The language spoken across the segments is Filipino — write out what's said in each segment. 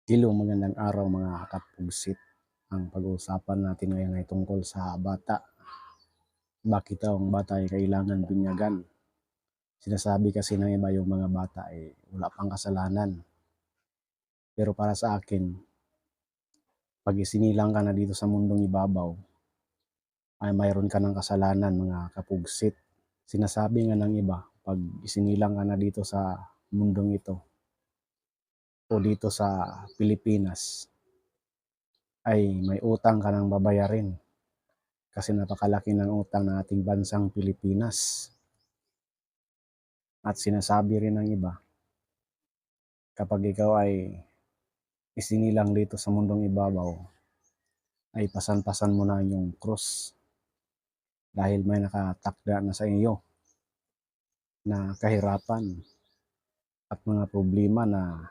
Hello, magandang araw mga kapugsit. Ang pag-uusapan natin ngayon ay tungkol sa bata. Bakit daw ang bata ay kailangan binyagan? Sinasabi kasi ng iba yung mga bata ay wala pang kasalanan. Pero para sa akin, pag isinilang ka na dito sa mundong ibabaw, ay mayroon ka ng kasalanan mga kapugsit. Sinasabi nga ng iba, pag isinilang ka na dito sa mundong ito o dito sa Pilipinas, ay may utang ka ng babayarin. Kasi napakalaki ng utang ng ating bansang Pilipinas. At sinasabi rin ng iba, kapag ikaw ay isinilang dito sa mundong ibabaw, ay pasan-pasan mo na yung krus dahil may nakatakda na sa iyo na kahirapan at mga problema na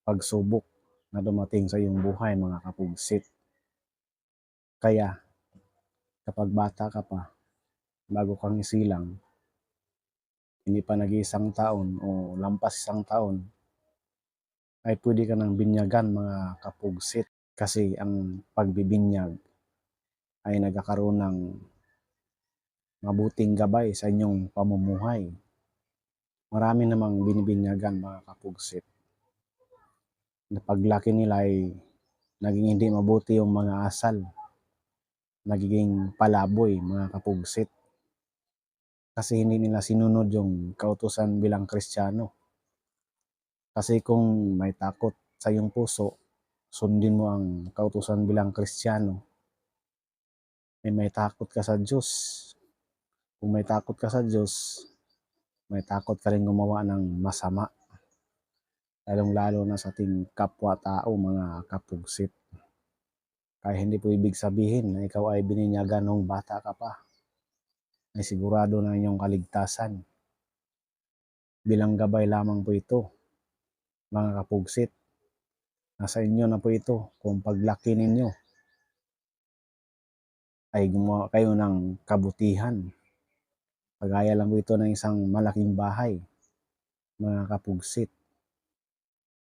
pagsubok na dumating sa iyong buhay mga kapugsit. Kaya kapag bata ka pa, bago kang isilang, hindi pa nag-iisang taon o lampas isang taon, ay pwede ka ng binyagan mga kapugsit kasi ang pagbibinyag ay nagkakaroon ng mabuting gabay sa inyong pamumuhay. Marami namang binibinyagan mga kapugsit na paglaki nila ay naging hindi mabuti yung mga asal, nagiging palaboy mga kapugsit kasi hindi nila sinunod yung kautusan bilang Kristiyano. Kasi kung may takot sa iyong puso, sundin mo ang kautusan bilang Kristiyano, ay may takot ka sa Diyos. Kung may takot ka sa Diyos, may takot ka rin gumawa ng masama, lalong-lalo na sa ating kapwa-tao mga kapugsit. Kaya hindi po ibig sabihin na ikaw ay bininyagan nung bata ka pa, ay sigurado na inyong kaligtasan. Bilang gabay lamang po ito, mga kapugsit. Nasa inyo na po ito kung paglaki ninyo ay gumawa kayo ng kabutihan. Kagaya lang po ito ng isang malaking bahay, mga kapugsit.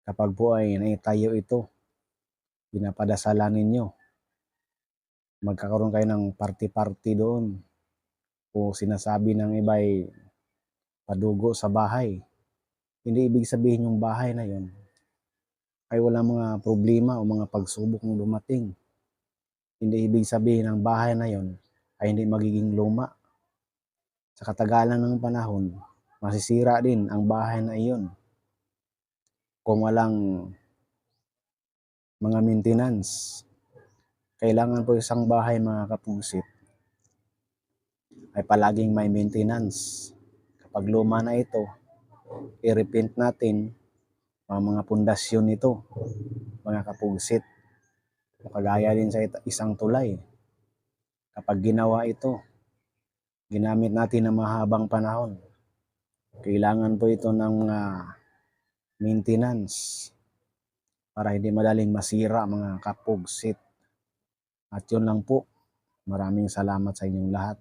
Kapag po ay naitayo ito, pinapadasalan ninyo, magkakaroon kayo ng party-party doon o sinasabi ng iba ay padugo sa bahay. Hindi ibig sabihin yung bahay na yon ay walang mga problema o mga pagsubok na dumating. Hindi ibig sabihin ng bahay na yon ay hindi magiging luma. Sa katagalan ng panahon, masisira din ang bahay na iyon kung walang mga maintenance. Kailangan po isang bahay mga kapungsit ay palaging may maintenance. Kapag luma na ito, i-repaint natin ang mga pundasyon nito, mga kapungsit. Kagaya din sa isang tulay. Kapag ginawa ito, ginamit natin na mahabang panahon, kailangan po ito ng maintenance para hindi madaling masira mga kapugsit. At yun lang po. Maraming salamat sa inyong lahat.